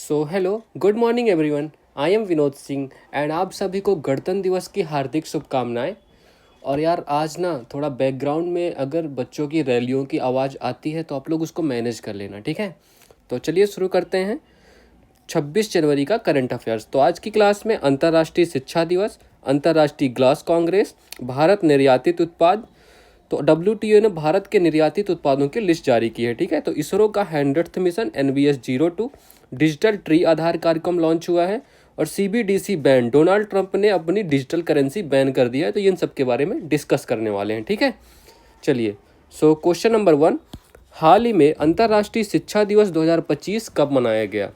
So hello, good morning everyone. I am Vinod Singh and आप सभी को गणतंत्र दिवस की हार्दिक शुभकामनाएं। और यार आज ना थोड़ा बैकग्राउंड में अगर बच्चों की रैलियों की आवाज़ आती है तो आप लोग उसको मैनेज कर लेना, ठीक है। तो चलिए शुरू करते हैं 26 जनवरी का करंट अफेयर्स। तो आज की क्लास में अंतर्राष्ट्रीय शिक्षा दिवस, अंतर्राष्ट्रीय ग्लास कांग्रेस, भारत निर्यातित उत्पाद। तो WTO ने भारत के निर्यातित उत्पादों की लिस्ट जारी की है, ठीक है। तो इसरो का 100th mission NVS-02, digital tree आधार कार्यक्रम लॉन्च हुआ है, और CBDC बैन, डोनाल्ड ट्रंप ने अपनी डिजिटल करेंसी बैन कर दिया है। तो इन सब के बारे में डिस्कस करने वाले हैं, ठीक है। चलिए, सो क्वेश्चन नंबर 1, हाल ही में अंतर्राष्ट्रीय शिक्षा दिवस 2025 कब मनाया गया?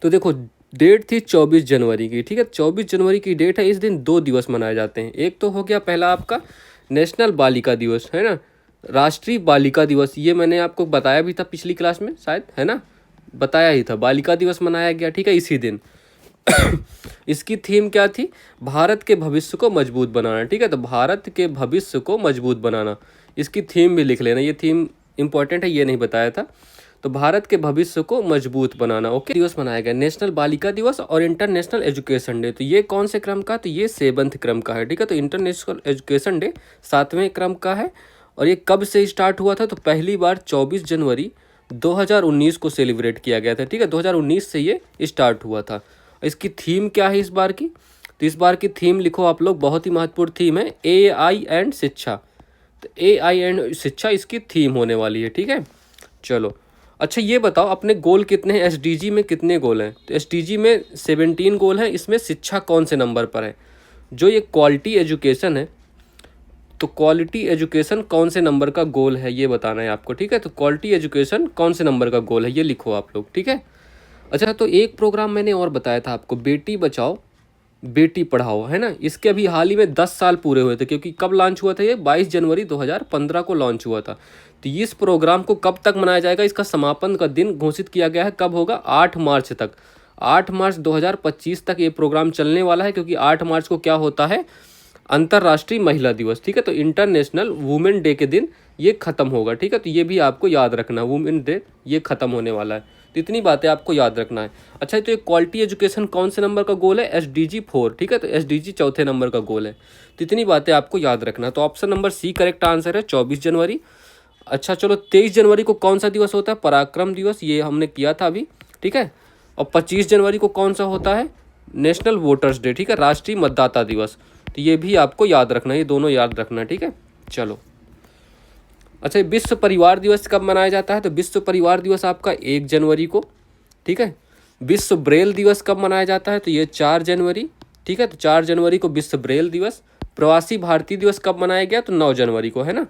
तो देखो, डेट थी 24 जनवरी की, ठीक है। 24 जनवरी की डेट है। इस दिन दो दिवस मनाए जाते हैं। एक तो हो गया पहला आपका नेशनल बालिका दिवस, है ना, राष्ट्रीय बालिका दिवस। ये मैंने आपको बताया भी था पिछली क्लास में शायद, है ना, बताया ही था। बालिका दिवस मनाया गया, ठीक है, इसी दिन। इसकी थीम क्या थी? भारत के भविष्य को मजबूत बनाना, ठीक है। तो भारत के भविष्य को मजबूत बनाना, इसकी थीम भी लिख लेना। ये थीम इंपॉर्टेंट है, ये नहीं बताया था। तो भारत के भविष्य को मजबूत बनाना, ओके। दिवस मनाया गया नेशनल बालिका दिवस और इंटरनेशनल एजुकेशन डे। तो ये कौन से क्रम का? तो ये 7th क्रम का है, ठीक है। तो इंटरनेशनल एजुकेशन डे 7वें क्रम का है। और ये कब से स्टार्ट हुआ था? तो पहली बार 24 जनवरी 2019 को सेलिब्रेट किया गया था, ठीक है। 2019 से ये स्टार्ट हुआ था। इसकी थीम क्या है इस बार की? तो इस बार की थीम लिखो आप लोग, बहुत ही महत्वपूर्ण थीम है, AI एंड शिक्षा। तो AI एंड शिक्षा इसकी थीम होने वाली है, ठीक है। चलो, अच्छा ये बताओ अपने गोल कितने हैं? SDG में कितने गोल हैं? तो SDG में 17 गोल हैं। इसमें शिक्षा कौन से नंबर पर है? जो ये क्वालिटी एजुकेशन है, तो क्वालिटी एजुकेशन कौन से नंबर का गोल है ये बताना है आपको, ठीक है। तो क्वालिटी एजुकेशन कौन से नंबर का गोल है ये लिखो आप लोग, ठीक है। अच्छा, तो एक प्रोग्राम मैंने और बताया था आपको, बेटी बचाओ बेटी पढ़ाओ, है ना। इसके अभी हाल ही में 10 साल पूरे हुए थे, क्योंकि कब लॉन्च हुआ था? ये 22 जनवरी 2015 को लॉन्च हुआ था। तो इस प्रोग्राम को कब तक मनाया जाएगा? इसका समापन का दिन घोषित किया गया है, कब होगा? 8 मार्च तक। 8 मार्च 2025 तक ये प्रोग्राम चलने वाला है, क्योंकि 8 मार्च को क्या होता है? अंतर्राष्ट्रीय महिला दिवस, ठीक है। तो इंटरनेशनल वुमेन डे के दिन ये खत्म होगा, ठीक है। तो ये भी आपको याद रखना, वुमेन डे ये खत्म होने वाला है। तो इतनी बातें आपको याद रखना है। अच्छा, तो ये क्वालिटी एजुकेशन कौन से नंबर का गोल है? SDG 4, ठीक है। तो SDG चौथे नंबर का गोल है। तो इतनी बातें आपको याद रखना है। तो option number C correct answer है, 24 जनवरी। अच्छा चलो, 23 जनवरी को कौन सा दिवस होता है? पराक्रम दिवस, ये हमने किया था अभी, ठीक है। और 25 जनवरी को कौन सा होता है? नेशनल वोटर्स डे, ठीक है, राष्ट्रीय मतदाता दिवस। तो ये भी आपको याद रखना है, ये दोनों याद रखना है, ठीक है। चलो, अच्छा, विश्व परिवार दिवस कब मनाया जाता है? तो विश्व परिवार दिवस आपका 1 जनवरी को, ठीक है। विश्व ब्रेल दिवस कब मनाया जाता है? तो ये 4 जनवरी, ठीक है। तो 4 जनवरी को विश्व ब्रेल दिवस। प्रवासी भारतीय दिवस कब मनाया गया? तो 9 जनवरी को, है ना।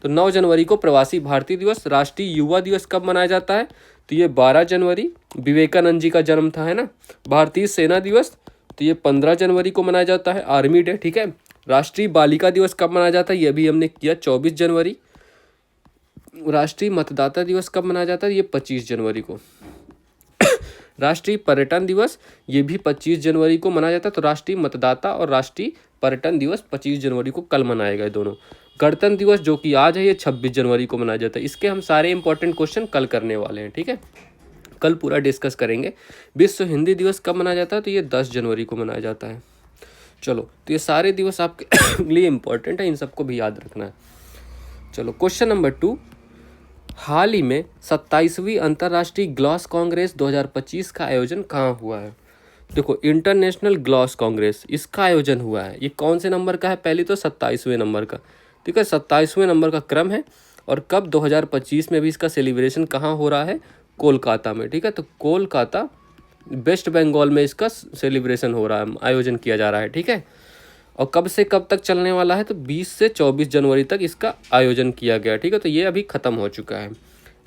तो 9 जनवरी को प्रवासी भारतीय दिवस। राष्ट्रीय युवा दिवस कब मनाया जाता है? तो ये 12 जनवरी, विवेकानंद जी का जन्म था, है ना। भारतीय सेना दिवस, तो ये 15 जनवरी को मनाया जाता है, आर्मी डे, ठीक है। राष्ट्रीय बालिका दिवस कब मनाया जाता है? ये भी हमने किया, 24 जनवरी। राष्ट्रीय मतदाता दिवस कब मनाया जाता है? ये 25 जनवरी को। राष्ट्रीय पर्यटन दिवस, ये भी 25 जनवरी को मनाया जाता है। तो राष्ट्रीय मतदाता और राष्ट्रीय पर्यटन दिवस 25 जनवरी को कल मनाए गए दोनों। गणतंत्र दिवस जो कि आज है, ये 26 जनवरी को मनाया जाता है। इसके हम सारे इंपॉर्टेंट क्वेश्चन कल करने वाले हैं, ठीक है, कल पूरा डिस्कस करेंगे। विश्व हिंदी दिवस कब मनाया जाता है? तो ये 10 जनवरी को मनाया जाता है। चलो, तो ये सारे दिवस आपके लिए इंपॉर्टेंट है, इन सबको भी याद रखना है। चलो, क्वेश्चन नंबर 2, हाल ही में 27वीं अंतर्राष्ट्रीय ग्लास कांग्रेस 2025 का आयोजन कहाँ हुआ है? देखो, इंटरनेशनल ग्लास कांग्रेस, इसका आयोजन हुआ है। ये कौन से नंबर का है? पहले तो 27वें नंबर का, ठीक है, 27वें नंबर का क्रम है। और कब? 2025 में भी इसका सेलिब्रेशन कहाँ हो रहा है? कोलकाता में, ठीक है। तो कोलकाता, वेस्ट बंगाल में इसका सेलिब्रेशन हो रहा है, आयोजन किया जा रहा है, ठीक है। और कब से कब तक चलने वाला है? तो 20 से 24 जनवरी तक इसका आयोजन किया गया, ठीक है। तो ये अभी ख़त्म हो चुका है।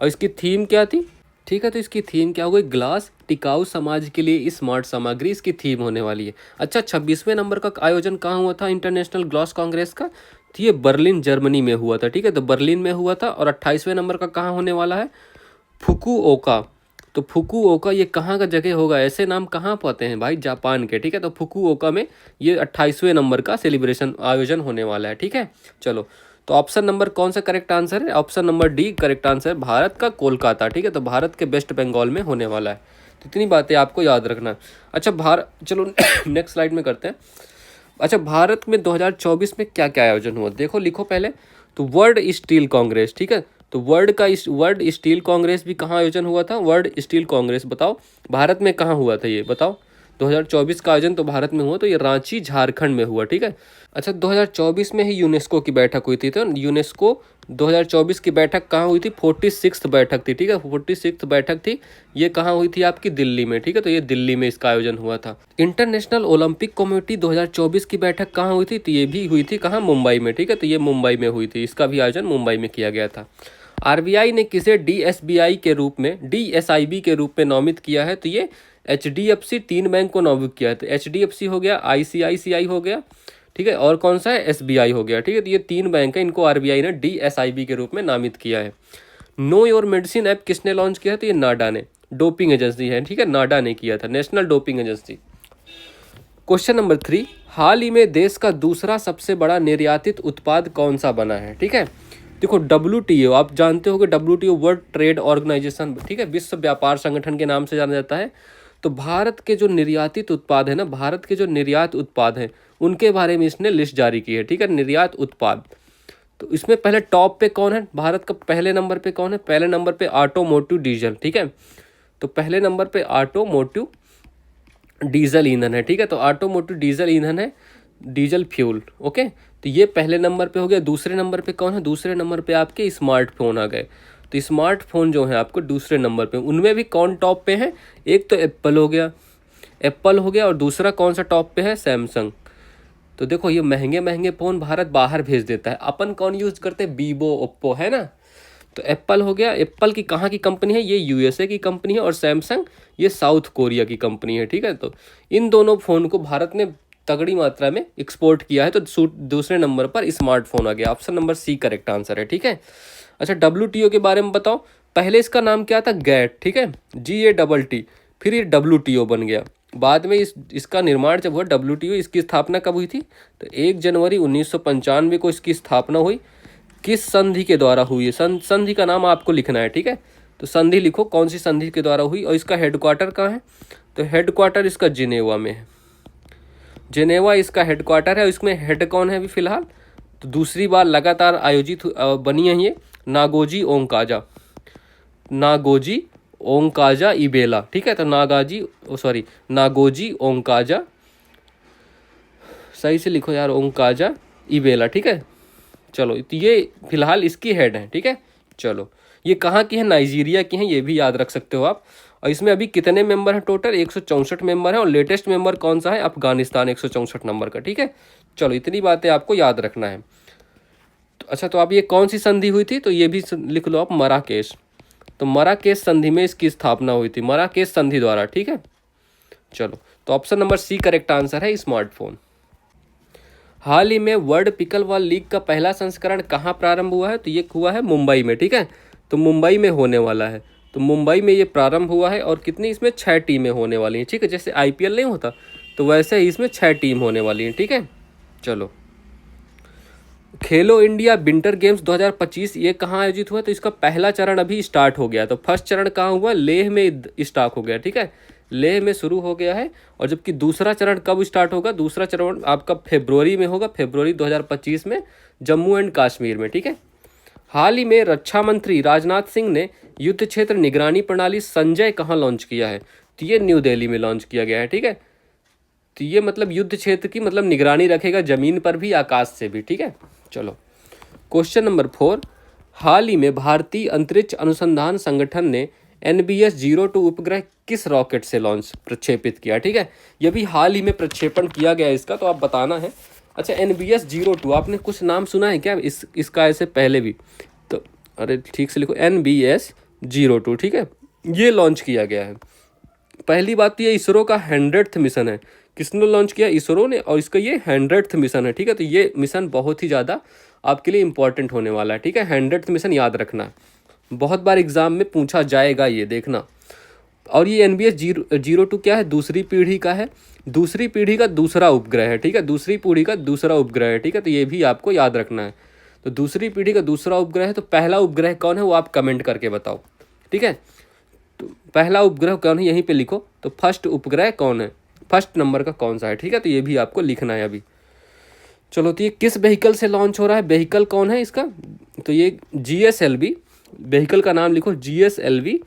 और इसकी थीम क्या थी? ठीक है, तो इसकी थीम क्या हो गई? ग्लास, टिकाऊ समाज के लिए स्मार्ट सामग्री, इसकी थीम होने वाली है। अच्छा, 26वें नंबर का आयोजन कहाँ हुआ था इंटरनेशनल ग्लास कांग्रेस का? तो ये बर्लिन जर्मनी में हुआ था, ठीक है। तो बर्लिन में हुआ था। और 28वें नंबर का कहाँ होने वाला है? फुकुओका। तो फुकुओका ये कहाँ का जगह होगा? ऐसे नाम कहाँ पाते हैं भाई? जापान के, ठीक है। तो फुकुओका में ये 28वें नंबर का सेलिब्रेशन आयोजन होने वाला है, ठीक है। चलो, तो ऑप्शन नंबर कौन सा करेक्ट आंसर है? Option number D correct answer है, भारत का कोलकाता, ठीक है। तो भारत के वेस्ट बंगाल में होने वाला है। तो इतनी बातें आपको याद रखना है। अच्छा चलो नेक्स्ट स्लाइड में करते हैं। अच्छा, भारत में 2024 में क्या क्या आयोजन हुआ, देखो लिखो पहले। तो वर्ल्ड स्टील कांग्रेस, ठीक है, तो वर्ल्ड स्टील कांग्रेस भी कहाँ आयोजन हुआ था? वर्ल्ड स्टील कांग्रेस बताओ भारत में कहाँ हुआ था, ये बताओ। 2024 का आयोजन तो भारत में हुआ, तो ये रांची झारखंड में हुआ, ठीक है। अच्छा, 2024 में ही यूनेस्को की बैठक हुई थी, तो यूनेस्को 2024 की बैठक कहाँ हुई थी? 46th बैठक थी, ठीक है, 46th बैठक थी। ये कहाँ हुई थी? आपकी दिल्ली में, ठीक है, तो ये दिल्ली में इसका आयोजन हुआ था। इंटरनेशनल ओलंपिक कमेटी 2024 की बैठक कहाँ हुई थी? तो ये भी हुई थी कहाँ? मुंबई में, ठीक है, तो ये मुंबई में हुई थी, इसका भी आयोजन मुंबई में किया गया था। आरबीआई ने किसे डीएसबीआई के रूप में, डीएसआईबी के रूप में नामित किया है? तो ये एचडीएफसी, 3 बैंक को नामित किया है। तो एचडीएफसी हो गया, आईसीआईसीआई हो गया, ठीक है, और कौन सा है? एसबीआई हो गया, ठीक है। तो ये 3 बैंक है, इनको आरबीआई ने डीएसआईबी के रूप में नामित किया है। नो योर मेडिसिन ऐप किसने लॉन्च किया? तो ये नाडा ने, डोपिंग एजेंसी है, ठीक है, नाडा ने किया था, national doping agency. Question number 3, हाल ही में देश का दूसरा सबसे बड़ा निर्यातित उत्पाद कौन सा बना है? ठीक है, देखो WTO, आप जानते हो कि WTO वर्ल्ड ट्रेड ऑर्गेनाइजेशन, ठीक है, विश्व व्यापार संगठन के नाम से जाना जाता है। तो भारत के जो निर्यातित उत्पाद है ना, भारत के जो निर्यात उत्पाद हैं उनके बारे में इसने लिस्ट जारी की है, ठीक है, निर्यात उत्पाद। तो इसमें पहले टॉप पे कौन है? भारत का पहले नंबर पे कौन है? पहले नंबर पे ऑटोमोटिव डीजल, ठीक है, तो पहले नंबर पे ऑटोमोटिव डीजल ईंधन है, ठीक है, तो ऑटोमोटिव डीजल ईंधन है, डीजल फ्यूल, ओके। तो ये पहले नंबर पे हो गया। दूसरे नंबर पे कौन है? दूसरे नंबर पे आपके स्मार्टफोन आ गए। तो स्मार्टफोन जो है आपको दूसरे नंबर पे, उनमें भी कौन टॉप पे है? एक तो एप्पल हो गया, एप्पल हो गया, और दूसरा कौन सा टॉप पे है? सैमसंग। तो देखो ये महंगे महंगे फ़ोन भारत बाहर भेज देता है, अपन कौन यूज़ करते हैं? वीवो, ओप्पो, है ना। तो एप्पल हो गया, एप्पल की कहाँ की कंपनी है? ये यूएसए की कंपनी है, और सैमसंग ये साउथ कोरिया की कंपनी है, ठीक है। तो इन दोनों फ़ोन को भारत ने तगड़ी मात्रा में एक्सपोर्ट किया है, तो दूसरे नंबर पर स्मार्टफोन आ गया। Option number C correct answer है, ठीक है। अच्छा, WTO के बारे में बताओ। पहले इसका नाम क्या था? गैट, ठीक है, GATT, फिर ये WTO बन गया। बाद में इसका निर्माण जब हुआ, WTO, इसकी स्थापना कब हुई थी? तो 1 जनवरी 1995 को इसकी स्थापना हुई। किस संधि के द्वारा हुई है? संधि का नाम आपको लिखना है, ठीक है, तो संधि लिखो, कौन सी संधि के द्वारा हुई, और इसका हेडक्वार्टर कहाँ है? तो हेडक्वार्टर इसका जिनेवा में है, जिनेवा इसका हेडक्वार्टर है। इसमें हेड कौन है अभी फिलहाल? तो दूसरी बार लगातार आयोजित बनी है ये नागोजी ओंकाजा, नागोजी ओंकाजा इबेला, ठीक है, तो नागोजी ओंकाजा, सही से लिखो यार, ओंकाजा इबेला, ठीक है। चलो, तो ये फिलहाल इसकी हेड है, ठीक है। चलो, ये कहाँ की है? नाइजीरिया की है, ये भी याद रख सकते हो आप। और इसमें अभी कितने मेंबर हैं टोटल? 164 मेंबर हैं, और लेटेस्ट मेंबर कौन सा है? अफगानिस्तान, 164 नंबर का, ठीक है। चलो, इतनी बातें आपको याद रखना है। तो अच्छा, तो अब ये कौन सी संधि हुई थी? तो ये भी लिख लो आप, मराकेश। तो मराकेश संधि में इसकी स्थापना हुई थी, मराकेश संधि द्वारा, ठीक है। चलो, तो option number C correct answer है, स्मार्टफोन। हाल ही में वर्ल्ड पिकलबॉल लीग का पहला संस्करण कहाँ प्रारंभ हुआ है? तो ये हुआ है मुंबई में, ठीक है, तो मुंबई में होने वाला है। तो मुंबई में ये प्रारंभ हुआ है, और कितनी इसमें 6 टीमें होने वाली हैं, ठीक है, जैसे IPL नहीं होता, तो वैसे ही इसमें 6 टीम होने वाली हैं, ठीक है। चलो, खेलो इंडिया विंटर गेम्स 2025 ये कहाँ आयोजित हुआ? तो इसका पहला चरण अभी स्टार्ट हो गया। तो फर्स्ट चरण कहाँ हुआ? लेह में स्टार्ट हो गया, ठीक है, लेह में शुरू हो गया है। और जबकि दूसरा चरण कब स्टार्ट होगा? दूसरा चरण आपका फरवरी में होगा, फरवरी 2025 में, जम्मू एंड कश्मीर में, ठीक है। हाल ही में रक्षा मंत्री राजनाथ सिंह ने युद्ध क्षेत्र निगरानी प्रणाली संजय कहाँ लॉन्च किया है? तो ये न्यू दिल्ली में लॉन्च किया गया है, ठीक है। तो ये मतलब युद्ध क्षेत्र की मतलब निगरानी रखेगा, जमीन पर भी, आकाश से भी, ठीक है। चलो, क्वेश्चन नंबर 4, हाल ही में भारतीय अंतरिक्ष अनुसंधान संगठन ने NBS-02 उपग्रह किस रॉकेट से लॉन्च प्रक्षेपित किया? ठीक है, ये भी हाल ही में प्रक्षेपण किया गया इसका, तो आप बताना है। अच्छा, NBS-02 आपने कुछ नाम सुना है क्या इसका ऐसे पहले भी? तो अरे ठीक से लिखो, NBS-02, ठीक है, ये लॉन्च किया गया है। पहली बात तो ये इसरो का 100th मिशन है। किसने लॉन्च किया? इसरो ने, और इसका ये 100th मिशन है, ठीक है। तो ये मिशन बहुत ही ज़्यादा आपके लिए इंपॉर्टेंट होने वाला है, ठीक है। 100th मिशन याद रखना, बहुत बार एग्जाम में पूछा जाएगा, ये देखना। और ये NBS-02 क्या है? दूसरी पीढ़ी का है, दूसरी पीढ़ी का दूसरा उपग्रह है, ठीक है, दूसरी पीढ़ी का दूसरा उपग्रह है, ठीक है। तो ये भी आपको याद रखना है। तो दूसरी पीढ़ी का दूसरा उपग्रह है, तो पहला उपग्रह कौन है वो आप कमेंट करके बताओ, ठीक है। तो पहला उपग्रह कौन है यहीं पे लिखो। तो फर्स्ट उपग्रह कौन है, फर्स्ट नंबर का कौन सा है, ठीक है। तो ये भी आपको लिखना है अभी। चलो, तो ये किस व्हीकल से लॉन्च हो रहा है, व्हीकल कौन है इसका, तो ये GSLV, व्हीकल का नाम लिखो GSLV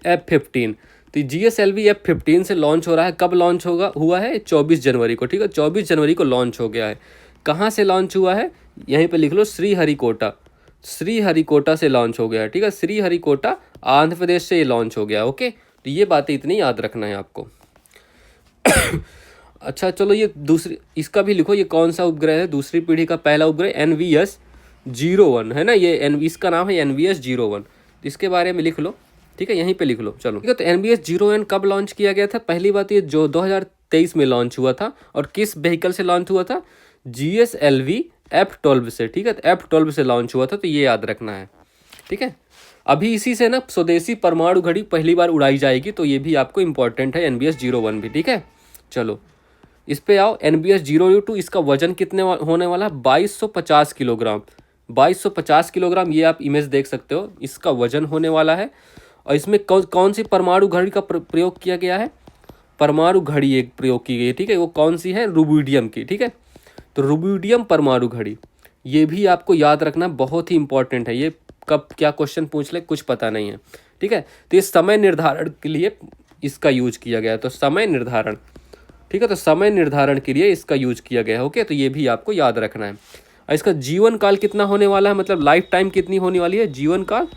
F-15। तो GSLV F-15 से लॉन्च हो रहा है। कब लॉन्च हुआ है, 24 जनवरी को, ठीक है। 24 जनवरी को लॉन्च हो गया है। कहाँ से लॉन्च हुआ है, यहीं पे लिख लो, श्रीहरिकोटा, श्रीहरिकोटा से लॉन्च हो गया है, ठीक है। श्रीहरिकोटा आंध्र प्रदेश से ये लॉन्च हो गया, ओके। तो ये बातें इतनी याद रखना है आपको। अच्छा चलो, ये दूसरी, इसका भी लिखो, ये कौन सा उपग्रह है, दूसरी पीढ़ी का पहला उपग्रह NVS-01 है ना, ये इसका नाम है NVS-01। इसके बारे में लिख लो, ठीक है, यहीं पे लिख लो। चलो, ठीक है। तो NVS-01 कब लॉन्च किया गया था, पहली बात ये जो 2023 में लॉन्च हुआ था, और किस व्हीकल से लॉन्च हुआ था, GSLV F-12 से, ठीक है। तो F-12 से लॉन्च हुआ था, तो ये याद रखना है, ठीक है। अभी इसी से ना स्वदेशी परमाणु घड़ी पहली बार उड़ाई जाएगी, तो ये भी आपको इंपॉर्टेंट है, NVS-01 भी, ठीक है। चलो, इस पे आओ। NVS-02, इसका वजन कितने होने वाला है, 2250 किलोग्राम, 2250 किलोग्राम, ये आप इमेज देख सकते हो, इसका वजन होने वाला है। और इसमें कौन सी परमाणु घड़ी का प्रयोग किया गया है, परमाणु घड़ी एक प्रयोग की गई है, ठीक है। वो कौन सी है, रुबिडियम की, ठीक है। तो रुबिडियम परमाणु घड़ी, ये भी आपको याद रखना बहुत ही इंपॉर्टेंट है। ये कब क्या क्वेश्चन पूछ ले कुछ पता नहीं है, ठीक है। तो ये समय निर्धारण के लिए इसका यूज किया गया है, तो समय निर्धारण, ठीक है। तो समय निर्धारण के लिए इसका यूज किया गया है, ओके। तो ये भी आपको याद रखना है। और इसका जीवन काल कितना होने वाला है, मतलब लाइफ टाइम कितनी होने वाली है, जीवन काल,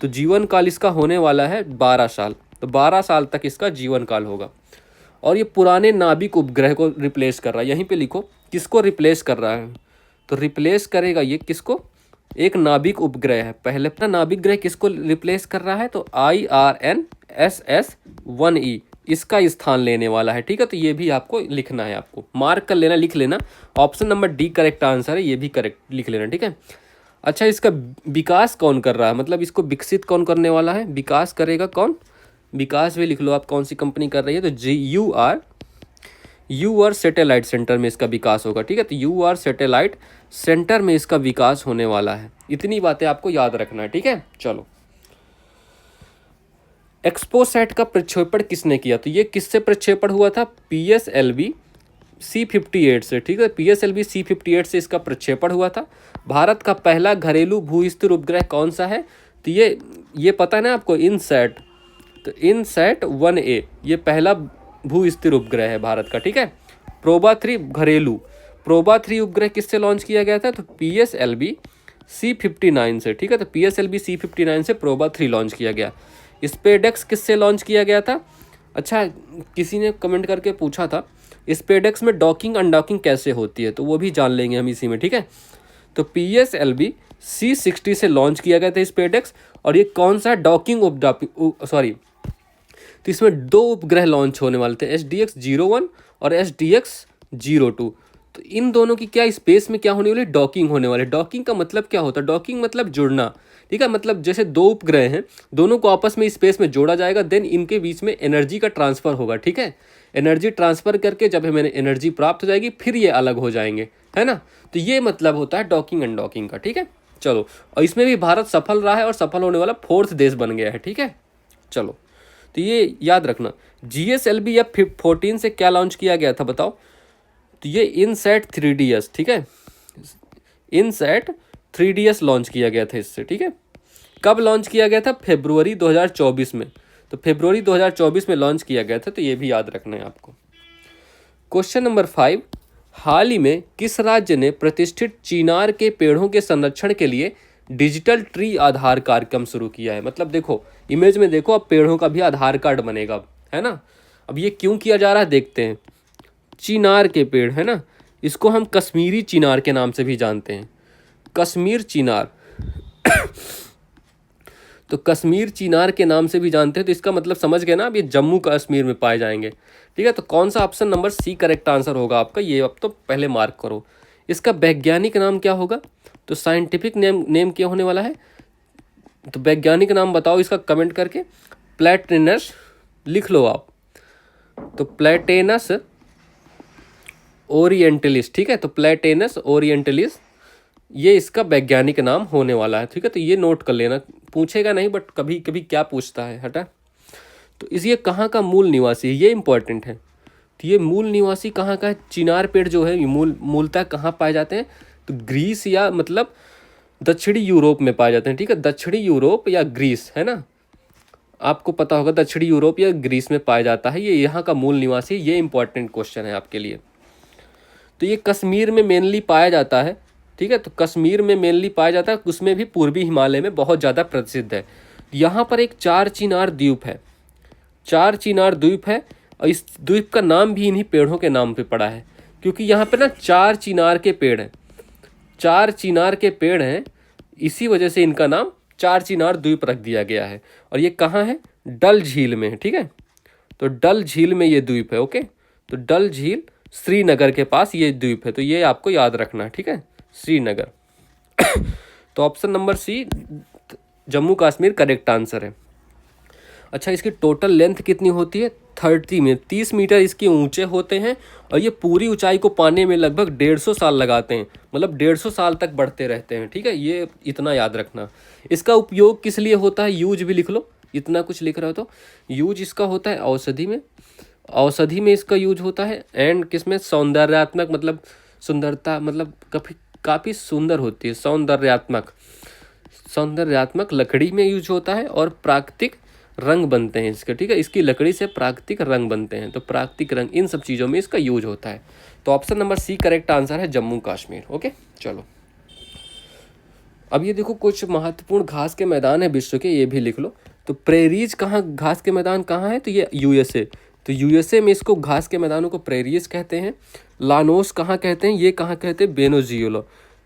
तो जीवन काल इसका होने वाला है 12 साल। तो 12 साल तक इसका जीवन काल होगा। और ये पुराने नाभिक उपग्रह को रिप्लेस कर रहा है, यहीं पे लिखो किसको रिप्लेस कर रहा है, तो रिप्लेस करेगा ये किसको, एक नाभिक उपग्रह है। पहले अपना नाभिक ग्रह किसको रिप्लेस कर रहा है, तो IRNSS-1E इसका स्थान लेने वाला है, ठीक है। तो ये भी आपको लिखना है, आपको मार्क कर लेना, लिख लेना। Option number D correct answer है, ये भी करेक्ट लिख लेना, ठीक है। अच्छा, इसका विकास कौन कर रहा है, मतलब इसको विकसित कौन करने वाला है, विकास करेगा कौन, विकास भी लिख लो आप, कौन सी कंपनी कर रही है, तो UR सैटेलाइट सेंटर में इसका विकास होगा, ठीक है। तो UR सैटेलाइट सेंटर में इसका विकास होने वाला है। इतनी बातें आपको याद रखना है, ठीक है। चलो, एक्सपोसैट का प्रक्षेपण किसने किया, तो ये किससे प्रक्षेपण हुआ था, PSLV C-58 से, ठीक है। PSLV C-58 से इसका प्रक्षेपण हुआ था। भारत का पहला घरेलू भू-स्थिर उपग्रह कौन सा है, तो ये पता है ना आपको, इनसैट, तो INSAT-1A ये पहला भू-स्थिर उपग्रह है भारत का, ठीक है। प्रोबा 3 घरेलू, प्रोबा 3 उपग्रह किससे लॉन्च किया गया था, तो PSLV C-59 से, ठीक है। तो PSLV C-59 से प्रोबा 3 लॉन्च किया गया। स्पेडेक्स किससे लॉन्च किया गया था, अच्छा किसी ने कमेंट करके पूछा था स्पेडेक्स में डॉकिंग अनडॉकिंग कैसे होती है, तो वो भी जान लेंगे हम इसी में, ठीक है। तो PSLV C-60 से लॉन्च किया गया था स्पेडेक्स। और ये कौन सा डॉकिंग सॉरी, तो इसमें 2 उपग्रह लॉन्च होने वाले थे, SDX-01 और SDX-02। तो इन दोनों की क्या स्पेस में क्या होने वाली, डॉकिंग होने वाली। डॉकिंग का मतलब क्या होता है, डॉकिंग मतलब जुड़ना, ठीक है। मतलब जैसे 2 उपग्रह हैं, दोनों को आपस में स्पेस में जोड़ा जाएगा, देन इनके बीच में एनर्जी का ट्रांसफर होगा, ठीक है। एनर्जी ट्रांसफर करके जब हमें एनर्जी प्राप्त हो जाएगी, फिर ये अलग हो जाएंगे, है ना। तो ये मतलब होता है डॉकिंग अनडॉकिंग का, ठीक है। चलो, और इसमें भी भारत सफल रहा है और सफल होने वाला 4th देश बन गया है, ठीक है। चलो, तो ये याद रखना। GSLV F-14 से क्या लॉन्च किया गया था बताओ, तो ये INSAT 3DS, ठीक है। INSAT 3DS लॉन्च किया गया था इससे, ठीक है। कब लॉन्च किया गया था, फरवरी 2024 में। तो फरवरी 2024 में लॉन्च किया गया था, तो ये भी याद रखना है आपको। क्वेश्चन नंबर 5, हाल ही में किस राज्य ने प्रतिष्ठित चिनार के पेड़ों के संरक्षण के लिए डिजिटल ट्री आधार कार्यक्रम शुरू किया है। मतलब देखो इमेज में देखो, अब पेड़ों का भी आधार कार्ड बनेगा, है ना। अब ये क्यों किया जा रहा है देखते हैं। चिनार के पेड़, है ना, इसको हम कश्मीरी चिनार के नाम से भी जानते हैं, कश्मीर चिनार। तो कश्मीर चिनार के नाम से भी जानते हैं, तो इसका मतलब समझ गए ना, अब ये जम्मू कश्मीर में पाए जाएंगे, ठीक है। तो कौन सा option number C correct answer होगा आपका, ये अब तो पहले मार्क करो। इसका वैज्ञानिक नाम क्या होगा, तो साइंटिफिक नेम क्या होने वाला है, तो वैज्ञानिक नाम बताओ इसका कमेंट करके। प्लेटेनस लिख लो आप, तो प्लेटेनस ओरिएंटलिस, ठीक है। तो प्लेटेनस ओरिएंटलिस ये इसका वैज्ञानिक नाम होने वाला है, ठीक है। तो ये नोट कर लेना, पूछेगा नहीं बट कभी कभी क्या पूछता है, हटा। तो इस ये कहाँ का मूल निवासी है, ये इंपॉर्टेंट है। तो ये मूल निवासी कहाँ का है, चिनार पेड़ जो है ये मूलतः कहाँ पाए जाते हैं, तो ग्रीस या मतलब दक्षिणी यूरोप में पाए जाते हैं, ठीक है। दक्षिणी यूरोप या ग्रीस, है ना, आपको पता होगा दक्षिणी यूरोप या ग्रीस में पाया जाता है ये यहाँ का मूल निवासी। ये इंपॉर्टेंट क्वेश्चन है आपके लिए। तो ये कश्मीर में मेनली पाया जाता है, ठीक है। तो कश्मीर में मेनली पाया जाता है, उसमें भी पूर्वी हिमालय में बहुत ज़्यादा प्रसिद्ध है। यहाँ पर एक चार चिनार द्वीप है, चार चिनार द्वीप है, और इस द्वीप का नाम भी इन्हीं पेड़ों के नाम पे पड़ा है, क्योंकि यहाँ पे ना चार चिनार के पेड़ हैं, चार चिनार के पेड़ हैं, इसी वजह से इनका नाम चार चिनार द्वीप रख दिया गया है। और ये कहाँ है, डल झील में है, ठीक है। तो डल झील में ये द्वीप है, ओके। तो डल झील श्रीनगर के पास ये द्वीप है, तो ये आपको याद रखना है, ठीक है, श्रीनगर। तो option number C Jammu Kashmir correct answer है। अच्छा, इसकी टोटल लेंथ कितनी होती है, 30 मीटर इसके ऊंचे होते हैं, और ये पूरी ऊंचाई को पाने में लगभग 150 साल लगाते हैं, मतलब 150 साल तक बढ़ते रहते हैं, ठीक है। ये इतना याद रखना। इसका उपयोग किस लिए होता है, यूज भी लिख लो, इतना कुछ लिख रहे हो तो। यूज इसका होता है औषधि में, औषधि में इसका यूज होता है। एंड किसमें, सौंदर्यात्मक, मतलब सुंदरता, मतलब काफ़ी सुंदर होती है, सौंदर्यात्मक, सौंदर्यात्मक लकड़ी में यूज होता है। और प्राकृतिक रंग बनते हैं इसके, ठीक है। इसकी लकड़ी से प्राकृतिक रंग बनते हैं, तो प्राकृतिक रंग, इन सब चीज़ों में इसका यूज होता है। तो option number C correct answer है, जम्मू कश्मीर, ओके। चलो, अब ये देखो कुछ महत्वपूर्ण घास के मैदान है विश्व के, ये भी लिख लो। तो प्रेरीज कहाँ, घास के मैदान कहाँ है, तो ये यूएसए। तो यूएसए में इसको घास के मैदानों को प्रेरीज कहते हैं। लानोस कहाँ कहते हैं, ये कहाँ कहते हैं, वेनेजुएला।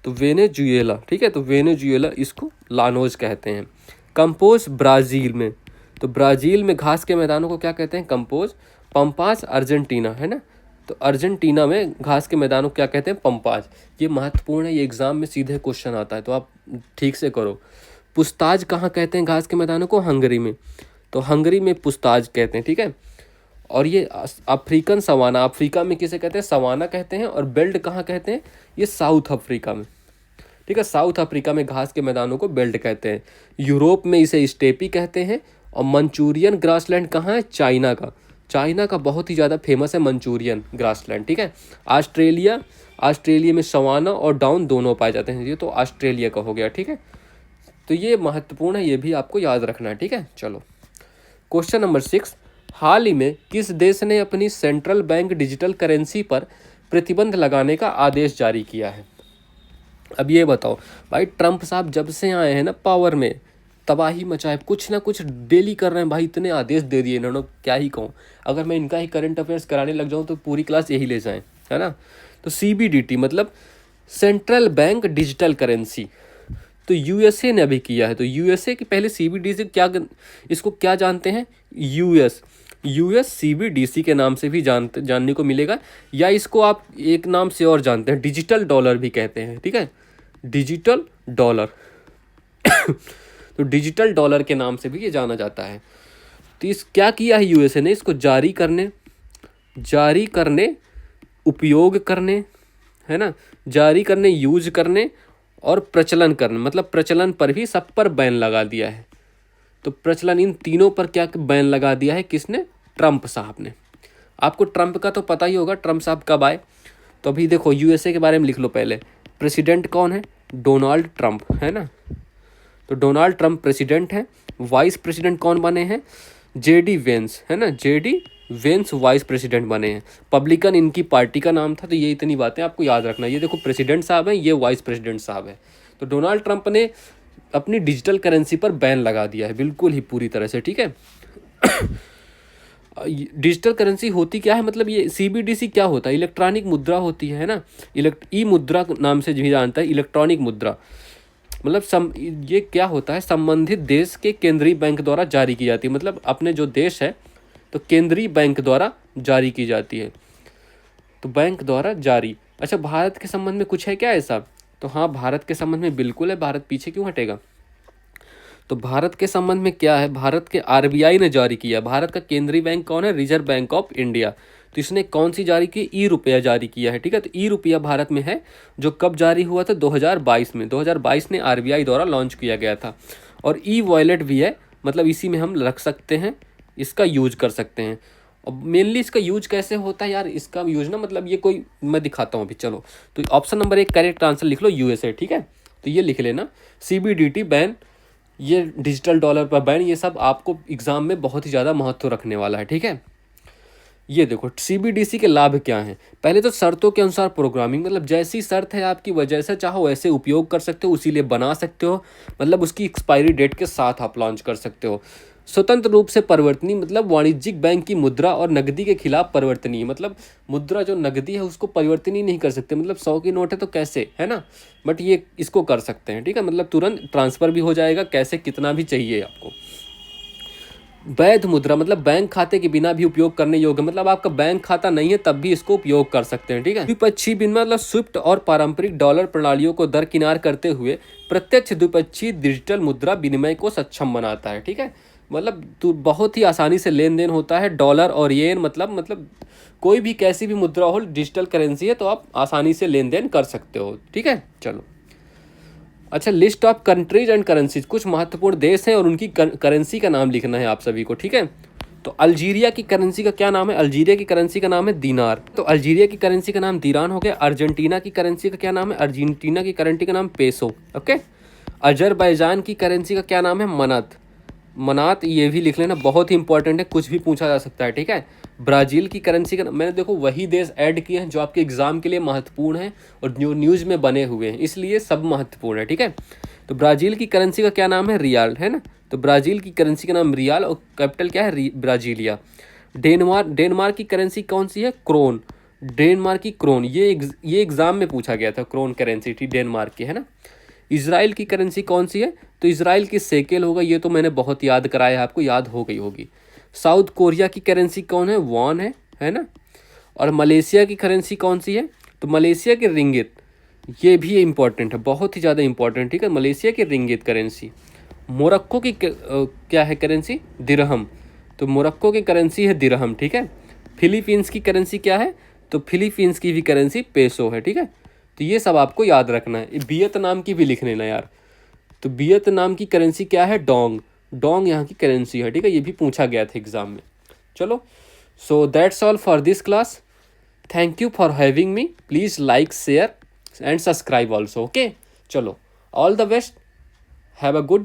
तो वेनेजुएला, ठीक है, तो वेनेजुएला इसको लानोस कहते हैं। कंपोज ब्राज़ील में, तो ब्राज़ील में घास के मैदानों को क्या कहते हैं, कंपोज। पंपास अर्जेंटीना, है ना, तो अर्जेंटीना में घास के मैदानों को क्या कहते हैं, पंपाज। ये महत्वपूर्ण है, ये एग्जाम में सीधे क्वेश्चन आता है, तो आप ठीक से करो। पुस्ताज कहाँ कहते हैं घास के मैदानों को, हंगरी में। तो हंगरी में पुस्ताज कहते हैं, ठीक है। और ये अफ्रीकन सवाना, अफ्रीका में किसे कहते हैं, सवाना कहते हैं। और बेल्ट कहाँ कहते हैं, ये साउथ अफ्रीका में, ठीक है। साउथ अफ्रीका में घास के मैदानों को बेल्ट कहते हैं। यूरोप में इसे स्टेपी कहते हैं। और मंचूरियन ग्रासलैंड कहाँ है, चाइना का, चाइना का बहुत ही ज़्यादा फेमस है मंचूरियन ग्रासलैंड, ठीक है। ऑस्ट्रेलिया, ऑस्ट्रेलिया में सवाना और डाउन दोनों पाए जाते हैं, ये तो ऑस्ट्रेलिया का हो गया, ठीक है। तो ये महत्वपूर्ण है, ये भी आपको याद रखना है, ठीक है। चलो, क्वेश्चन नंबर 6, हाल ही में किस देश ने अपनी सेंट्रल बैंक डिजिटल करेंसी पर प्रतिबंध लगाने का आदेश जारी किया है। अब ये बताओ भाई, ट्रम्प साहब जब से आए हैं ना पावर में, तबाही मचाए, कुछ ना कुछ डेली कर रहे हैं भाई, इतने आदेश दे दिए इन्होंने, क्या ही कहूँ। अगर मैं इनका ही करंट अफेयर्स कराने लग जाऊँ तो पूरी क्लास यही ले जाएं, है ना। तो CBDT मतलब सेंट्रल बैंक डिजिटल करेंसी, तो यूएसए ने अभी किया है। तो यूएसए की पहले CBDC क्या, इसको क्या जानते हैं, यूएस CBDC के नाम से भी जानने को मिलेगा, या इसको आप एक नाम से और जानते हैं, डिजिटल डॉलर भी कहते हैं, ठीक है, डिजिटल डॉलर। तो डिजिटल डॉलर के नाम से भी ये जाना जाता है। तो इस क्या किया है यूएसए ने, इसको जारी करने, उपयोग करने, है ना, जारी करने, यूज करने और प्रचलन करने, मतलब प्रचलन पर भी सब पर बैन लगा दिया है। तो प्रचलन, इन तीनों पर क्या बैन लगा दिया है, किसने, ट्रम्प साहब ने। आपको ट्रम्प का तो पता ही होगा, ट्रम्प साहब कब आए। तो अभी देखो यूएसए के बारे में लिख लो पहले। प्रेसिडेंट कौन है, डोनाल्ड ट्रम्प, है ना। तो डोनाल्ड ट्रम्प प्रेसिडेंट है। वाइस प्रेसिडेंट कौन बने हैं, JD वेंस, है ना, JD वेंस वाइस प्रेसिडेंट बने हैं। पब्लिकन इनकी पार्टी का नाम था। तो ये इतनी बातें आपको याद रखना। ये देखो प्रेसिडेंट साहब हैं, ये वाइस प्रेसिडेंट साहब है। तो डोनाल्ड ट्रम्प ने अपनी डिजिटल करेंसी पर बैन लगा दिया है, बिल्कुल ही पूरी तरह से, ठीक है। डिजिटल करेंसी होती क्या है, मतलब ये CBDC क्या होता है, इलेक्ट्रॉनिक मुद्रा होती है ना, ई मुद्रा नाम से भी जानता है, इलेक्ट्रॉनिक मुद्रा। मतलब ये क्या होता है, संबंधित देश के केंद्रीय बैंक द्वारा जारी की जाती है, मतलब अपने जो देश है तो केंद्रीय बैंक द्वारा जारी की जाती है, तो बैंक द्वारा जारी। अच्छा, भारत के संबंध में कुछ है क्या ऐसा, तो हाँ, भारत के संबंध में बिल्कुल है, भारत पीछे क्यों हटेगा। तो भारत के संबंध में क्या है, भारत के RBI ने जारी किया। भारत का केंद्रीय बैंक कौन है, रिजर्व बैंक ऑफ इंडिया। तो इसने कौन सी जारी की, ई रुपया जारी किया है, ठीक है। तो ई रुपया भारत में है, जो कब जारी हुआ था, 2022 में, 2022 में आरबीआई द्वारा लॉन्च किया गया था। और ई वॉलेट भी है, मतलब इसी में हम रख सकते हैं, इसका यूज कर सकते हैं। और मेनली इसका यूज कैसे होता है यार, इसका यूज ना, मतलब ये कोई, मैं दिखाता हूँ अभी, चलो। तो ऑप्शन नंबर 1 करेक्ट आंसर लिख लो, यूएसए, ठीक है। तो ये लिख लेना, सीबीडीटी बैन, ये डिजिटल डॉलर पर बैन, ये सब आपको एग्जाम में बहुत ही ज़्यादा महत्व रखने वाला है, ठीक है। ये देखो सीबीडीसी के लाभ क्या हैं। पहले तो शर्तों के अनुसार प्रोग्रामिंग, मतलब जैसी शर्त है आपकी वजह से चाहो वैसे उपयोग कर सकते हो, उसी लिए बना सकते हो, मतलब उसकी एक्सपायरी डेट के साथ आप लॉन्च कर सकते हो। स्वतंत्र रूप से परिवर्तनीय, मतलब वाणिज्यिक बैंक की मुद्रा और नकदी के खिलाफ परिवर्तनीय, मतलब मुद्रा जो नकदी है उसको परिवर्तनीय नहीं कर सकते, मतलब 100 की नोट है तो कैसे, है ना, बट ये इसको कर सकते हैं, ठीक है, मतलब तुरंत ट्रांसफर भी हो जाएगा, कैसे कितना भी चाहिए आपको। वैध मुद्रा, मतलब बैंक खाते के बिना भी उपयोग करने योग्य, मतलब आपका बैंक खाता नहीं है तब भी इसको उपयोग कर सकते हैं, ठीक है। द्विपक्षीय विनिमय, मतलब स्विफ्ट और पारंपरिक डॉलर प्रणालियों को दरकिनार करते हुए प्रत्यक्ष द्विपक्षीय डिजिटल मुद्रा विनिमय को सक्षम बनाता है, ठीक है। मतलब तो बहुत ही आसानी से लेन देन होता है, डॉलर और येन, मतलब कोई भी कैसी भी मुद्रा हो, डिजिटल करेंसी है तो आप आसानी से लेन देन कर सकते हो, ठीक है। चलो, अच्छा, list of countries and currencies, कुछ महत्वपूर्ण देश हैं और उनकी करेंसी का नाम लिखना है आप सभी को, ठीक है। तो अल्जीरिया की करेंसी का क्या नाम है, अल्जीरिया की करेंसी का नाम है दीनार। तो अल्जीरिया की करेंसी का नाम दीरान हो गया। अर्जेंटीना की करेंसी का क्या नाम है, अर्जेंटीना की करेंसी का नाम पेसो, ओके। अजरबैजान की करेंसी का क्या नाम है, मनात, मनात, ये भी लिख लेना, बहुत ही इंपॉर्टेंट है, कुछ भी पूछा जा सकता है, ठीक है। ब्राज़ील की करेंसी का, मैंने देखो वही देश ऐड किए हैं जो आपके एग्जाम के लिए महत्वपूर्ण है और न्यूज़ में बने हुए हैं, इसलिए सब महत्वपूर्ण है, ठीक है। तो ब्राज़ील की करेंसी का क्या नाम है, रियाल, है ना। तो ब्राज़ील की करेंसी का नाम रियाल और कैपिटल क्या है, ब्राजीलिया। डेनमार्क की करेंसी कौन सी है, क्रोन, डेनमार्क की क्रोन, ये एग्जाम में पूछा गया था, क्रोन करेंसी थी डेनमार्क की, है ना। इजराइल की करेंसी कौन सी है, तो इजराइल की शेकेल होगा, ये तो मैंने बहुत याद कराया है आपको, याद हो गई होगी। साउथ कोरिया की करेंसी कौन है, वॉन है ना। और मलेशिया की करेंसी कौन सी है, तो मलेशिया की रिंगित, ये भी इंपॉर्टेंट है, बहुत ही ज़्यादा इंपॉर्टेंट, ठीक है, मलेशिया की रिंगित करेंसी। मोरक्को की क्या है करेंसी, दिरहम, तो मोरक्को की करेंसी है दिरहम, ठीक है। फिलीपींस की करेंसी क्या है, तो फिलीपींस की भी करेंसी पेसो है, ठीक है। तो ये सब आपको याद रखना है। वियतनाम की भी लिख लेना यार, तो वियतनाम की करेंसी क्या है, डोंग, डोंग यहाँ की करेंसी है, ठीक है, ये भी पूछा गया था एग्जाम में। चलो, so that's all for this class, thank you for having me, please like, share and subscribe also, okay. चलो, all the best, have a good